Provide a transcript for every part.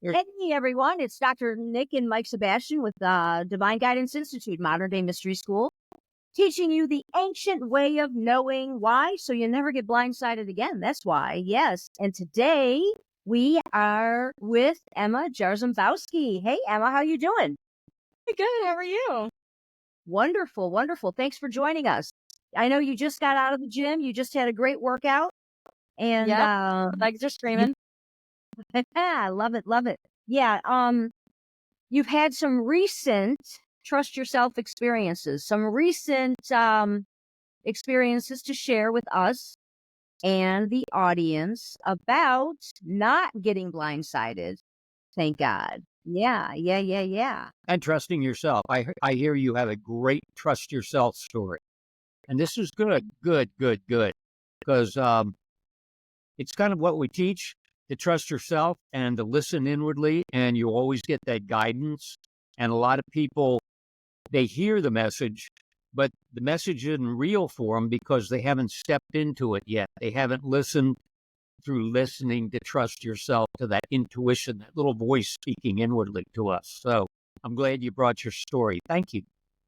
You're Hey everyone, it's Dr. Nic and Mike Sebastian with Divine Guidance Institute, Modern Day Mystery School, teaching you the ancient way of knowing why, so you never get blindsided again. That's why, yes. And today we are with Emma Jarzembowski. Hey Emma, how you doing? good. How are you? Wonderful, wonderful. Thanks for joining us. I know you just got out of the gym. You just had a great workout, and Yep. Legs are you, screaming. I love it, love it. Yeah. You've had some recent trust yourself experiences, some recent experiences to share with us and the audience about not getting blindsided. Thank God. Yeah, yeah, yeah, yeah. And trusting yourself. I hear you have a great trust yourself story. And this is good, good, good, good. Because it's kind of what we teach, to trust yourself and to listen inwardly. And you always get that guidance. And a lot of people, they hear the message, but the message isn't real for them because they haven't stepped into it yet. They haven't listened through listening to trust yourself, to that intuition, that little voice speaking inwardly to us. So I'm glad you brought your story. Thank you.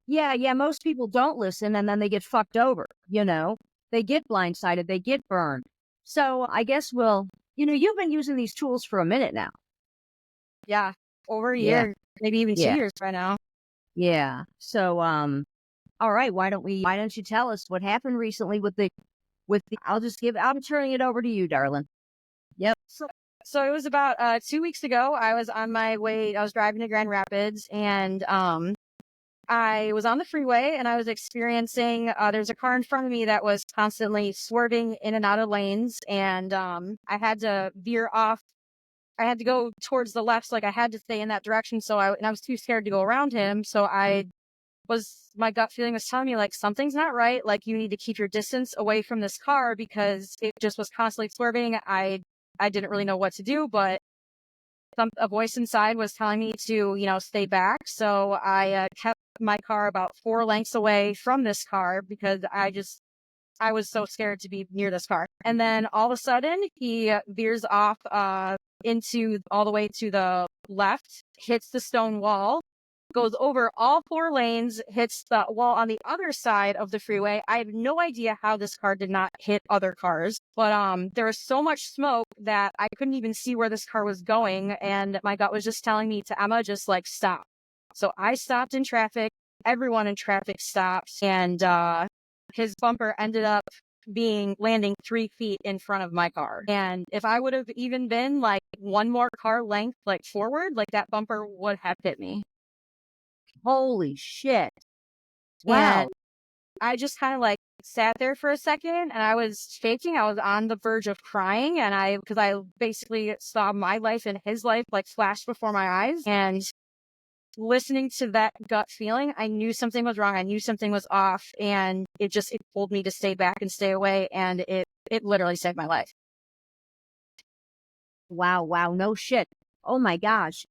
Yeah, yeah. Most people don't listen and then they get fucked over, they get blindsided, they get burned. So I guess you've been using these tools for a minute now. Yeah. Over a Yeah, year, maybe even 2 yeah, years by now. yeah. So, all right, why don't you tell us what happened recently with the I'm turning it over to you, darling. Yep. So it was about 2 weeks ago. I was on my way. I was driving to Grand Rapids, and I was on the freeway, and I was experiencing. There's a car in front of me that was constantly swerving in and out of lanes, and I had to veer off. I had to go towards the left, so like I had to stay in that direction. And I was too scared to go around him. So my gut feeling was telling me like something's not right. Like you need to keep your distance away from this car because it just was constantly swerving. I didn't really know what to do, but a voice inside was telling me to, stay back. So I kept my car about 4 lengths away from this car because I was so scared to be near this car. And then all of a sudden he veers off into all the way to the left, hits the stone wall, goes over all 4 lanes, hits the wall on the other side of the freeway. I have no idea how this car did not hit other cars, but there was so much smoke that I couldn't even see where this car was going, and my gut was just telling me to Emma, just like stop. So I stopped in traffic. Everyone in traffic stopped, and his bumper ended up landing 3 feet in front of my car. And if I would have even been like one more car length like forward, like that bumper would have hit me. Holy shit. And Wow. I just kind of like sat there for a second, and I was shaking. I was on the verge of crying, and because I basically saw my life and his life like flash before my eyes. And listening to that gut feeling, I knew something was wrong. I knew something was off, and it told me to stay back and stay away. And it literally saved my life. Wow, wow, no shit. Oh my gosh.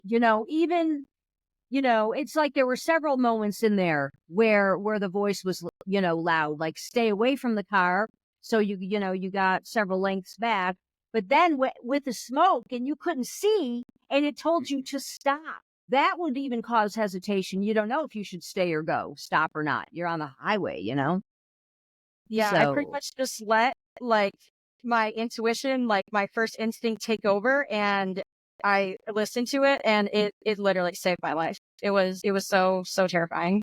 It's like there were several moments in there where the voice was, loud, like stay away from the car. So you got several lengths back, but then with the smoke and you couldn't see and it told you to stop. That would even cause hesitation. You don't know if you should stay or go, stop or not. You're on the highway. Yeah, I pretty So, much just let like my intuition, like my first instinct take over, and I listened to it, and it literally saved my life. It was so terrifying.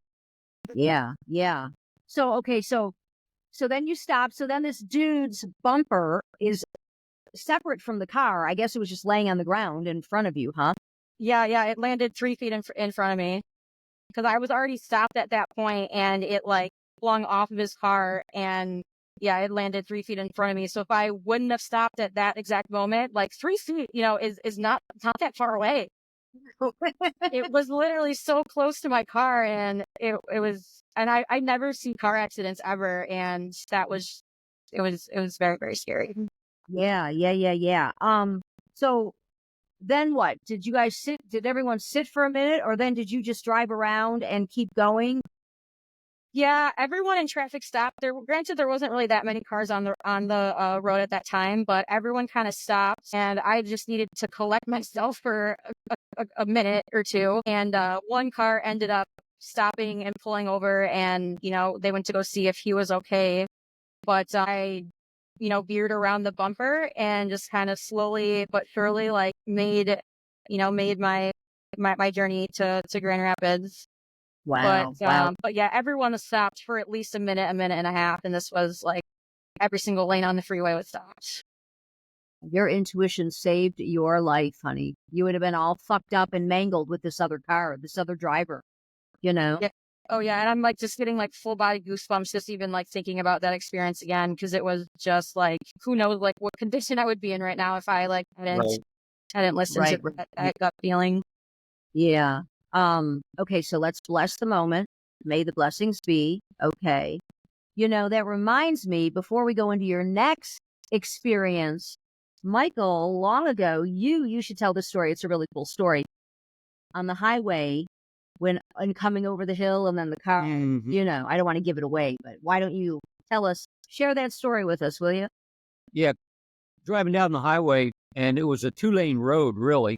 yeah, yeah. So, okay, so then you stop. So then this dude's bumper is separate from the car. I guess it was just laying on the ground in front of you, huh? Yeah, it landed 3 feet in front of me because I was already stopped at that point, and it like flung off of his car, and yeah, it landed 3 feet in front of me. So if I wouldn't have stopped at that exact moment, like 3 feet, is not that far away. It was literally so close to my car, and it was, and I never see car accidents ever, and it was very, very scary. Yeah, yeah, yeah, yeah. So then what? Did you guys sit? Did everyone sit for a minute, or then did you just drive around and keep going? Yeah, everyone in traffic stopped. Granted, there wasn't really that many cars on the road at that time, but everyone kind of stopped, and I just needed to collect myself for a minute or two. And one car ended up stopping and pulling over, and they went to go see if he was okay. But I, veered around the bumper and just kind of slowly but surely, like, made my journey to Grand Rapids. Wow. Wow. But yeah, everyone was stopped for at least a minute and a half, and this was like every single lane on the freeway was stopped. Your intuition saved your life, honey. You would have been all fucked up and mangled with this other car, this other driver, you know? Yeah. Oh yeah, and I'm like just getting like full body goosebumps just even like thinking about that experience again, because it was just like, who knows like what condition I would be in right now if I like Right. hadn't listened Right. to that gut feeling. Yeah. Okay, so let's bless the moment. May the blessings be. Okay. That reminds me, before we go into your next experience, Michael, long ago, you should tell this story. It's a really cool story. On the highway, when coming over the hill and then the car, Mhm. I don't want to give it away, but why don't you share that story with us, will you? Yeah, driving down the highway, and it was a 2-lane road, really.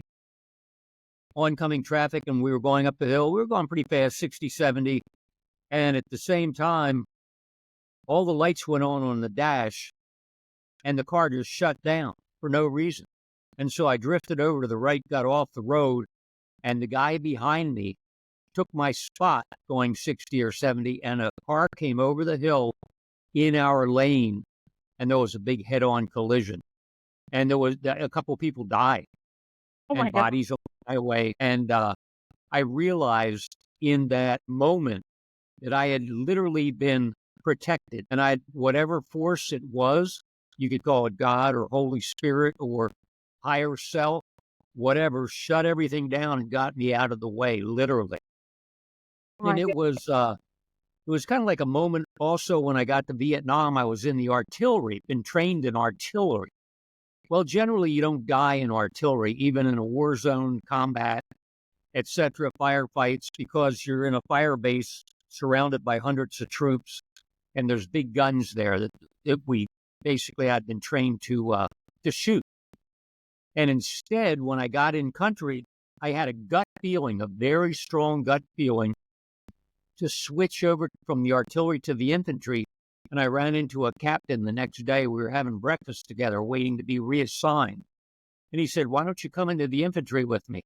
Oncoming traffic, and we were going up the hill. We were going pretty fast, 60, 70. And at the same time, all the lights went on the dash, and the car just shut down for no reason. And so I drifted over to the right, got off the road, and the guy behind me took my spot going 60 or 70, and a car came over the hill in our lane, and there was a big head-on collision. And there was a couple of people died, Oh my and god. bodies on the highway. And I realized in that moment that I had literally been protected, and whatever force it was, you could call it God or Holy Spirit or higher self, whatever, shut everything down and got me out of the way, literally. Oh And my god. it was kind of like a moment also when I got to Vietnam. I was in the artillery, been trained in artillery. Well, generally you don't die in artillery, even in a war zone, combat, etc., firefights, because you're in a fire base surrounded by hundreds of troops, and there's big guns there that we basically had been trained to shoot. And instead, when I got in country, I had a gut feeling, a very strong gut feeling, to switch over from the artillery to the infantry. And I ran into a captain the next day. We were having breakfast together, waiting to be reassigned. And he said, "Why don't you come into the infantry with me?"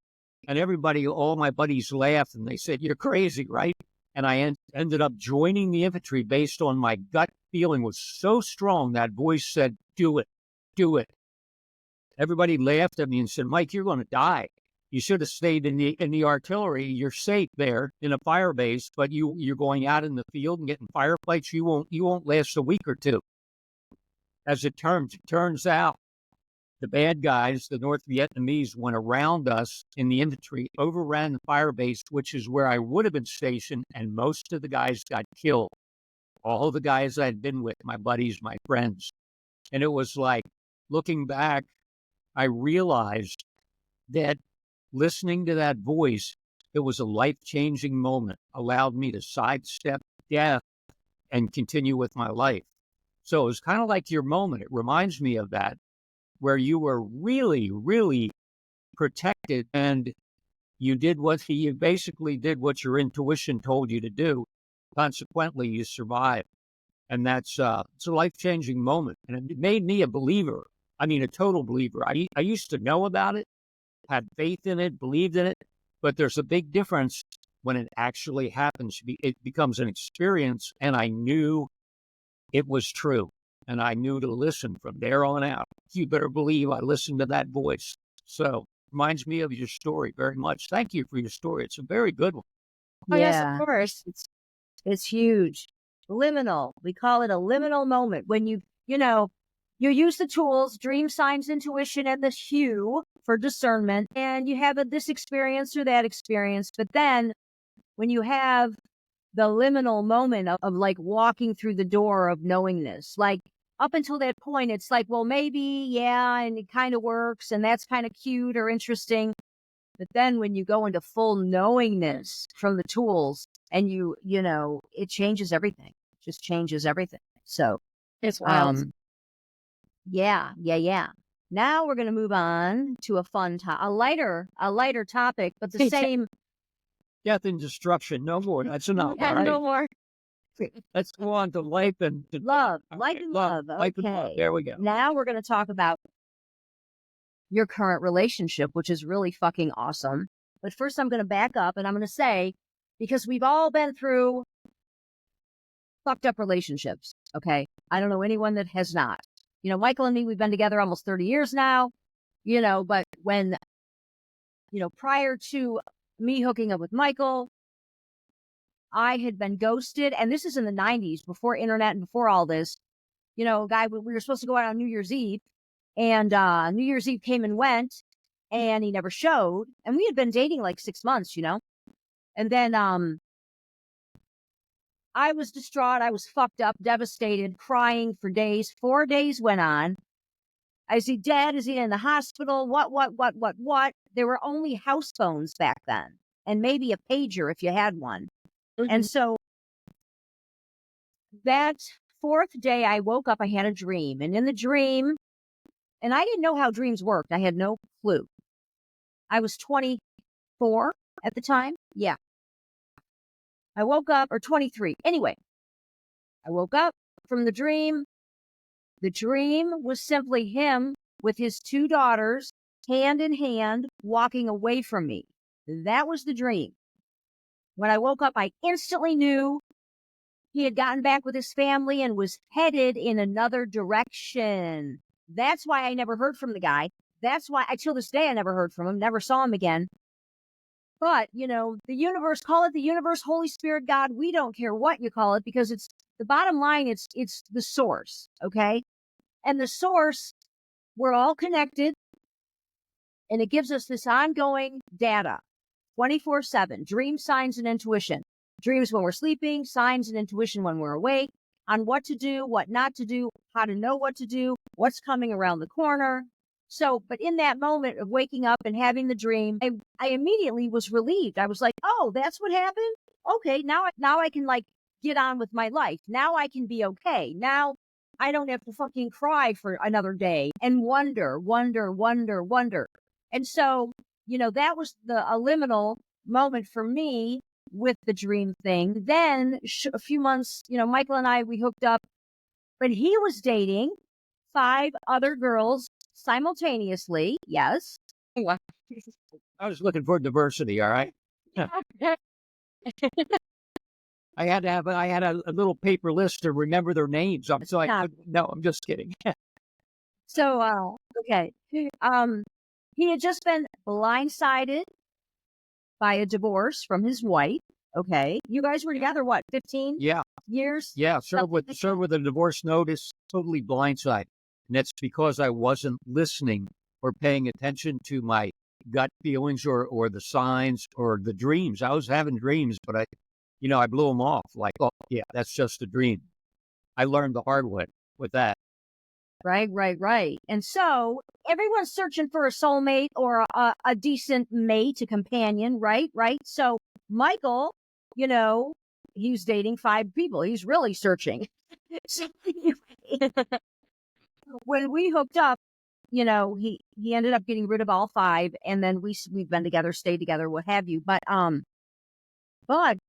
And everybody, all my buddies laughed, and they said, "You're crazy, right?" And I ended up joining the infantry based on my gut feeling was so strong. That voice said, "Do it, do it." Everybody laughed at me and said, "Mike, you're going to die. You should have stayed in the artillery. You're safe there in a fire base, but you're going out in the field and getting firefights. You won't last a week or two." As it turns out, the bad guys, the North Vietnamese, went around us in the infantry, overran the fire base, which is where I would have been stationed, and most of the guys got killed. All the guys I'd been with, my buddies, my friends. And it was like, looking back, I realized that listening to that voice, it was a life-changing moment, allowed me to sidestep death and continue with my life. So it was kind of like your moment. It reminds me of that, where you were really, really protected, and you basically did what your intuition told you to do. Consequently, you survived. And it's a life-changing moment. And it made me a believer. I mean, a total believer. I used to know about it, had faith in it, believed in it, but there's a big difference when it actually happens. It becomes an experience, and I knew it was true. And I knew to listen from there on out. You better believe I listened to that voice. So, reminds me of your story very much. Thank you for your story. It's a very good one. Oh yes, of Yeah. course. It's huge. Liminal. We call it a liminal moment when you use the tools, dream, signs, intuition, and the hue for discernment, and you have this experience or that experience. But then when you have the liminal moment of like walking through the door of knowingness, like up until that point, it's like, well, maybe, yeah, and it kind of works, and that's kind of cute or interesting. But then when you go into full knowingness from the tools and you know, it changes everything. Just changes everything. So, It's wild. yeah. Now we're going to move on to a lighter topic, but the same. Death and destruction. No more. That's enough. Yeah, All right. no more. Let's go on to life and Love. Okay, Life and love. Life and love. Okay. There we go. Now we're going to talk about your current relationship, which is really fucking awesome. But first, I'm going to back up and I'm going to say, because we've all been through fucked up relationships. Okay. I don't know anyone that has not. You know, Michael and me, we've been together almost 30 years now, you know, but when, you know, prior to me hooking up with Michael, I had been ghosted. And this is in the 90s, before internet and before all this. You know, guy, we were supposed to go out on New Year's Eve, and New Year's Eve came and went, and he never showed. And we had been dating like 6 months, you know. And then I was distraught. I was fucked up, devastated, crying for days. 4 days went on. Is he dead? Is he in the hospital? What? There were only house phones back then, and maybe a pager if you had one. And so that fourth day I woke up, I had a dream. And in the dream, and I didn't know how dreams worked. I had no clue. I was 24 at the time. Yeah. I woke up, or 23. Anyway, I woke up from the dream. The dream was simply him with his 2 daughters, hand in hand, walking away from me. That was the dream. When I woke up, I instantly knew he had gotten back with his family and was headed in another direction. That's why I never heard from the guy. That's why, till this day, I never heard from him, never saw him again. But, you know, the universe, call it the universe, Holy Spirit, God, we don't care what you call it, because it's the bottom line, it's the source, okay? And the source, we're all connected, and it gives us this ongoing data, 24/7, dream, signs, and intuition. Dreams when we're sleeping, signs and intuition when we're awake, on what to do, what not to do, how to know what to do, what's coming around the corner. So, but in that moment of waking up and having the dream, I immediately was relieved. I was like, oh, that's what happened? Okay, now I can like get on with my life. Now I can be okay. Now I don't have to fucking cry for another day and wonder. And so, you know, that was a liminal moment for me with the dream thing. Then a few months, you know, Michael and I, we hooked up, but he was dating 5 other girls simultaneously. Yes. Wow. I was looking for diversity. All right. I had a little paper list to remember their names. So no, I'm just kidding. So, okay. He had just been blindsided by a divorce from his wife. Okay. You guys were together, what, 15 years? Yeah. Served with a divorce notice, totally blindsided. And that's because I wasn't listening or paying attention to my gut feelings or the signs or the dreams. I was having dreams, but I blew them off like, oh, yeah, that's just a dream. I learned the hard way with that. Right. And so everyone's searching for a soulmate or a decent mate, a companion, right? So Michael, you know, he's dating 5 people. He's really searching. So when we hooked up, you know, he ended up getting rid of all 5, and then we've been together, stayed together, what have you. But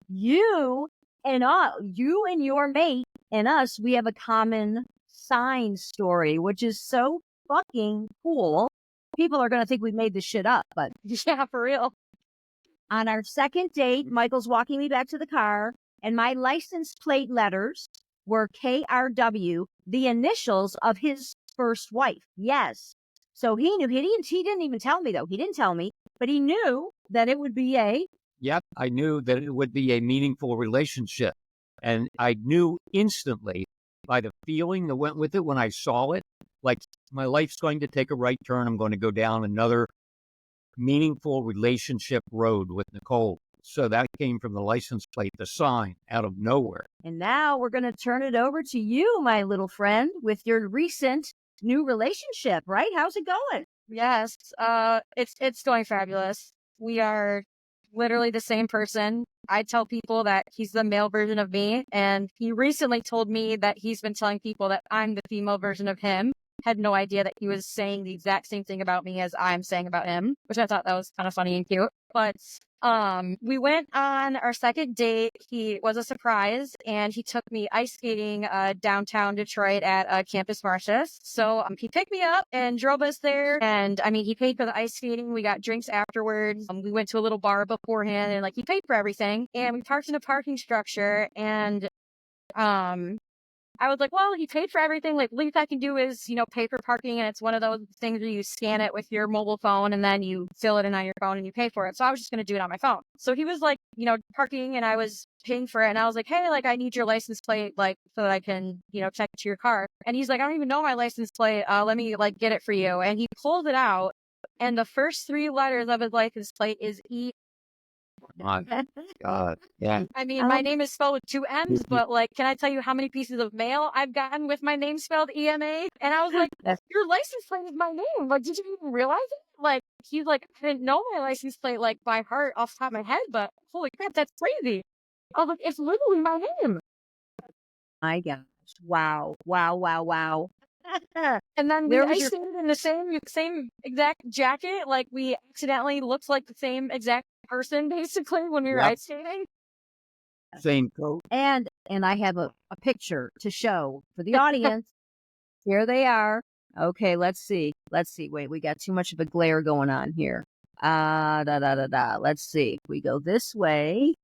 you and your mate and us, we have a common sign story, which is so fucking cool. People are going to think we made this shit up, but yeah, for real. On our second date, Michael's walking me back to the car, and my license plate letters were KRW, the initials of his first wife. Yes. So he knew. He didn't even tell me, though. He didn't tell me, but he knew that it would be a... Yep, I knew that it would be a meaningful relationship. And I knew instantly by the feeling that went with it when I saw it, like my life's going to take a right turn. I'm going to go down another meaningful relationship road with Nicole. So that came from the license plate, the sign, out of nowhere. And now we're going to turn it over to you, my little friend, with your recent new relationship, right? How's it going? Yes, it's going fabulous. We are literally the same person. I tell people that he's the male version of me, and he recently told me that he's been telling people that I'm the female version of him. Had no idea that he was saying the exact same thing about me as I'm saying about him, which I thought that was kind of funny and cute. But we went on our second date. He was a surprise, and he took me ice skating downtown Detroit at Campus Martius. So he picked me up and drove us there. And I mean, he paid for the ice skating. We got drinks afterwards. We went to a little bar beforehand, and like he paid for everything. And we parked in a parking structure, and I was like, well, he paid for everything. Like, least I can do is, pay for parking. And it's one of those things where you scan it with your mobile phone and then you fill it in on your phone and you pay for it. So I was just going to do it on my phone. So he was like, parking and I was paying for it. And I was like, hey, like, I need your license plate, like, so that I can, check to your car. And he's like, I don't even know my license plate. Let me, like, get it for you. And he pulled it out. And the first 3 letters of his license plate is E. My God. Yeah. I mean, my name is spelled with 2 M's, but like, can I tell you how many pieces of mail I've gotten with my name spelled EMA? And I was like, your license plate is my name. Like, did you even realize it? Like, he's like, I didn't know my license plate, like, by heart off the top of my head, but holy crap, that's crazy. I was like, it's literally my name. My gosh. Wow. Wow, wow, wow. And then we There was ice skated in the same exact jacket. Like, we accidentally looked like the same exact person, basically, when we were ice skating. Same coat. And I have a picture to show for the audience. Here they are. Okay, let's see. Wait, we got too much of a glare going on here. Let's see. We go this way.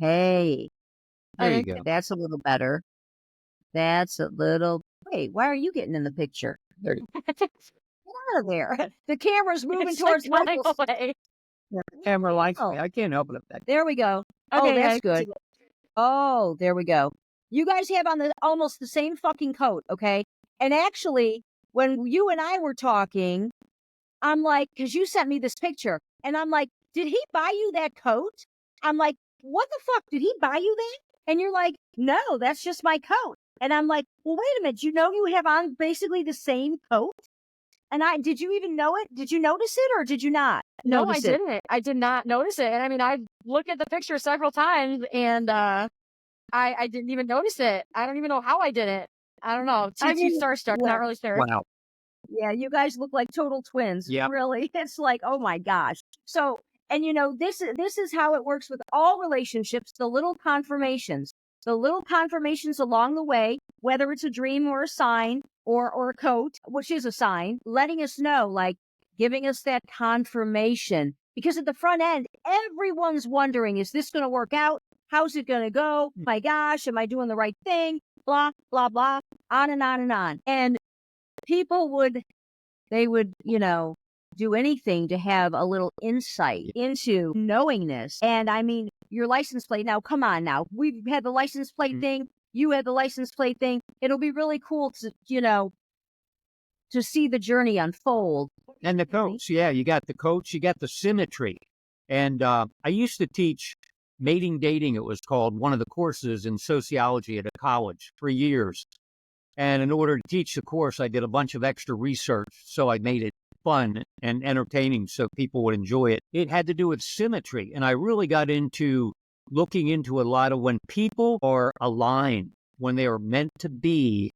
Hey. There you go. That's a little better. Wait, why are you getting in the picture? There you go. Get out of there. The camera's moving It's towards like Michael's. away. Camera likes me. I can't help it. There we go. Okay, Oh, that's good. Oh, there we go. You guys have on almost the same fucking coat, okay? And actually, when you and I were talking, I'm like, because you sent me this picture, and I'm like, did he buy you that coat? I'm like, what the fuck? Did he buy you that? And you're like, no, that's just my coat. And I'm like, well, wait a minute. You have on basically the same coat? And did you even know it? Did you notice it or did you not? No, I didn't. I did not notice it. And I mean, I looked at the picture several times and I didn't even notice it. I don't even know how I did it. I don't know. Too starstruck, not really sure. Wow. Yeah, you guys look like total twins. Yeah. Really. It's like, oh my gosh. So, and this is how it works with all relationships, the little confirmations. The little confirmations along the way, whether it's a dream or a sign or a coat, which is a sign, letting us know, like giving us that confirmation. Because at the front end, everyone's wondering, is this going to work out? How's it going to go? My gosh, am I doing the right thing? Blah, blah, blah, on and on and on. And people would do anything to have a little insight into knowingness. And I mean, your license plate. Now, come on now. We've had the license plate thing. You had the license plate thing. It'll be really cool to see the journey unfold. And the coats. Yeah, you got the coats. You got the symmetry. And I used to teach mating dating, it was called, one of the courses in sociology at a college for years. And in order to teach the course, I did a bunch of extra research. So I made it fun and entertaining so people would enjoy it. It had to do with symmetry. And I really got into looking into a lot of when people are aligned, when they are meant to be,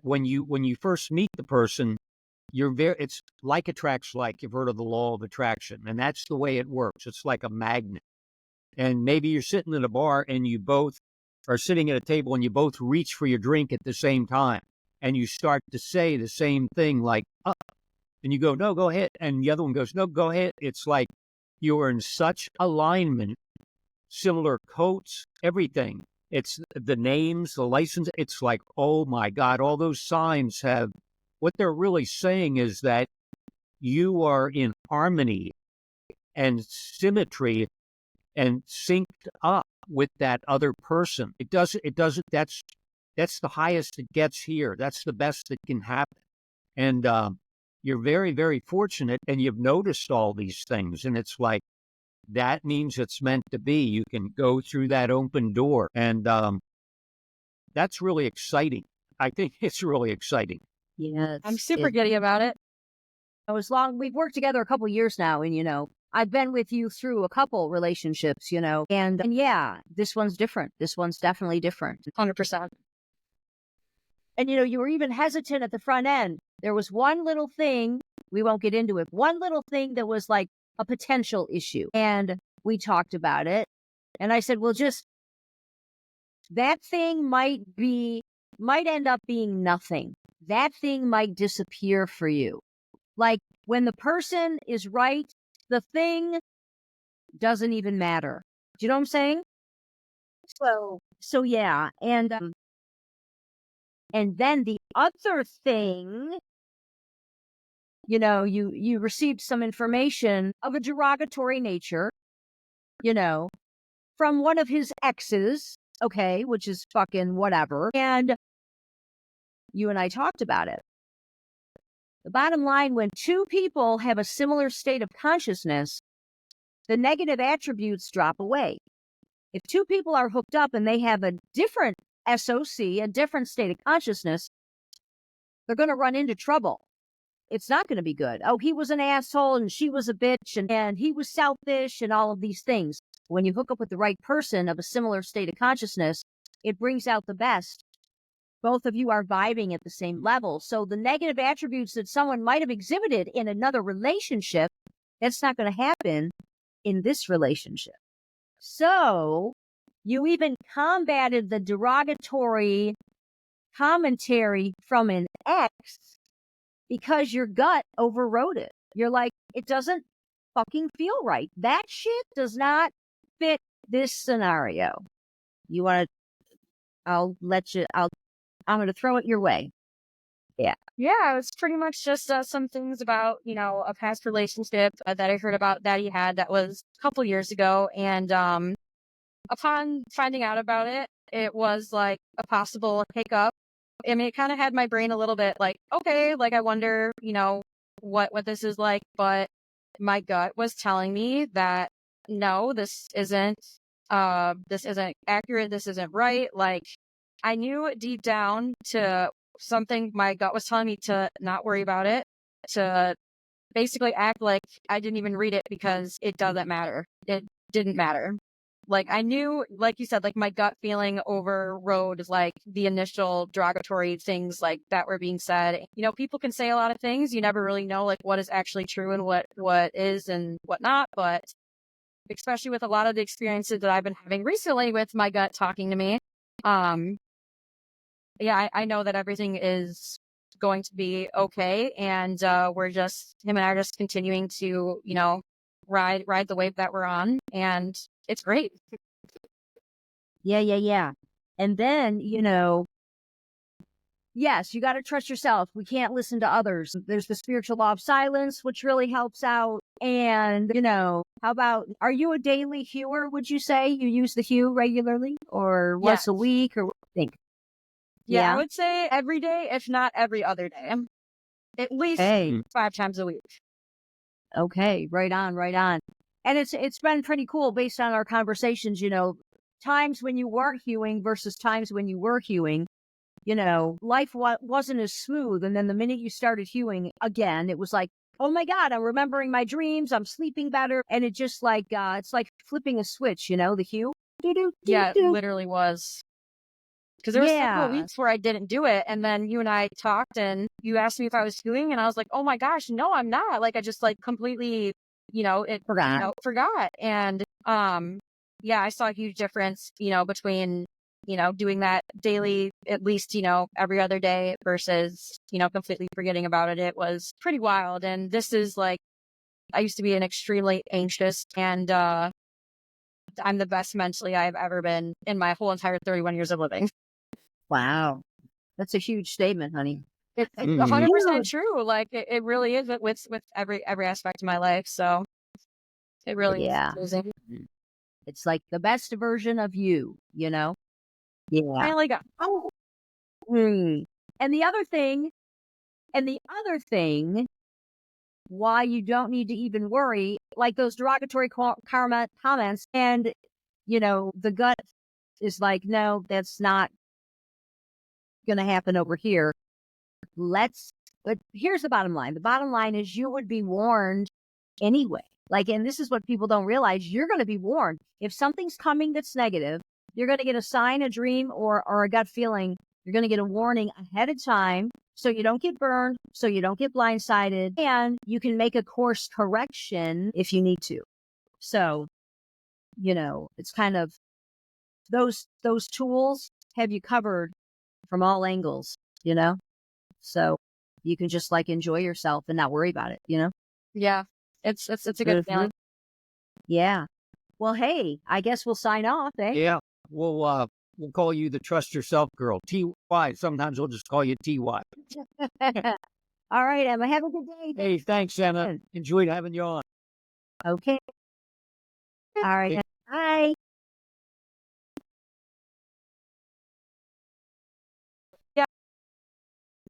when you first meet the person, it's like attracts like. You've heard of the law of attraction. And that's the way it works. It's like a magnet. And maybe you're sitting at a bar and you both are sitting at a table and you both reach for your drink at the same time. And you start to say the same thing like, and you go, no, go ahead. And the other one goes, no, go ahead. It's like you are in such alignment, similar coats, everything. It's the names, the license. It's like, oh my God, all those signs have, what they're really saying is that you are in harmony and symmetry and synced up with that other person. That's the highest it gets here. That's the best that can happen. And you're very, very fortunate, and you've noticed all these things. And it's like, that means it's meant to be. You can go through that open door. And that's really exciting. I think it's really exciting. Yeah. I'm super giddy about it. We've worked together a couple of years now, and I've been with you through a couple relationships, and yeah, this one's different. This one's definitely different. 100%. And, you were even hesitant at the front end. There was one little thing, we won't get into it, one little thing that was like a potential issue. And we talked about it. And I said, well, just that thing might end up being nothing. That thing might disappear for you. Like when the person is right, the thing doesn't even matter. Do you know what I'm saying? So yeah. And then the other thing, you received some information of a derogatory nature, from one of his exes, okay, which is fucking whatever. And you and I talked about it. The bottom line, when two people have a similar state of consciousness, the negative attributes drop away. If two people are hooked up and they have a different SOC, a different state of consciousness, they're going to run into trouble. It's not going to be good. Oh, he was an asshole and she was a bitch and he was selfish and all of these things. When you hook up with the right person of a similar state of consciousness, it brings out the best. Both of you are vibing at the same level. So the negative attributes that someone might have exhibited in another relationship, that's not going to happen in this relationship. So you even combated the derogatory commentary from an ex because your gut overrode it. You're like, it doesn't fucking feel right. That shit does not fit this scenario. You want to, I'm going to throw it your way. Yeah. Yeah, it was pretty much just some things about, a past relationship that I heard about that he had that was a couple years ago. And upon finding out about it, it was like a possible hiccup. I mean, it kind of had my brain a little bit like, okay, like I wonder, what this is like. But my gut was telling me that no, this isn't accurate. This isn't right. Like I knew deep down to something my gut was telling me to not worry about it, to basically act like I didn't even read it because it doesn't matter. It didn't matter. Like I knew, like you said, like my gut feeling overrode like the initial derogatory things like that were being said. People can say a lot of things. You never really know like what is actually true and what is and what not. But especially with a lot of the experiences that I've been having recently with my gut talking to me, yeah, I know that everything is going to be okay. And him and I are just continuing to, ride the wave that we're on. And it's great. Yeah. And then, yes, you got to trust yourself. We can't listen to others. There's the spiritual law of silence, which really helps out. And, how about, are you a daily hewer, would you say? You use the hew regularly or once a week or what do you think? Yeah, I would say every day, if not every other day. At least 5 times a week. Okay, right on. And it's been pretty cool based on our conversations, times when you weren't hewing versus times when you were hewing. Life wasn't as smooth. And then the minute you started hewing again, it was like, oh my God, I'm remembering my dreams. I'm sleeping better. And it just like, it's like flipping a switch, the hew. Yeah, it literally was. Because there was several weeks where I didn't do it. And then you and I talked and you asked me if I was hewing. And I was like, oh my gosh, no, I'm not. Like, I just like completely, forgot. And yeah, I saw a huge difference, between, doing that daily, at least, every other day versus, completely forgetting about it. It was pretty wild. And this is like, I used to be an extremely anxious and I'm the best mentally I've ever been in my whole entire 31 years of living. Wow. That's a huge statement, honey. It's 100% true. Like it really is with every aspect of my life. So it really is amazing. It's like the best version of you, Yeah. Finally got. Oh. And the other thing, why you don't need to even worry, like those derogatory comments, and the gut is like, no, that's not gonna happen over here. But here's the bottom line. The bottom line is you would be warned anyway. Like, and this is what people don't realize. You're going to be warned. If something's coming that's negative, you're going to get a sign, a dream, or a gut feeling. You're going to get a warning ahead of time so you don't get burned, so you don't get blindsided, and you can make a course correction if you need to. So, it's kind of those tools have you covered from all angles, so you can just like enjoy yourself and not worry about it, Yeah. It's a good feeling. Yeah. Well, hey, I guess we'll sign off, eh? Yeah. We'll call you the Trust Yourself Girl. TY. Sometimes we'll just call you TY. All right, Emma. Have a good day. Hey, thanks, Emma. Enjoyed having you on. Okay. All right.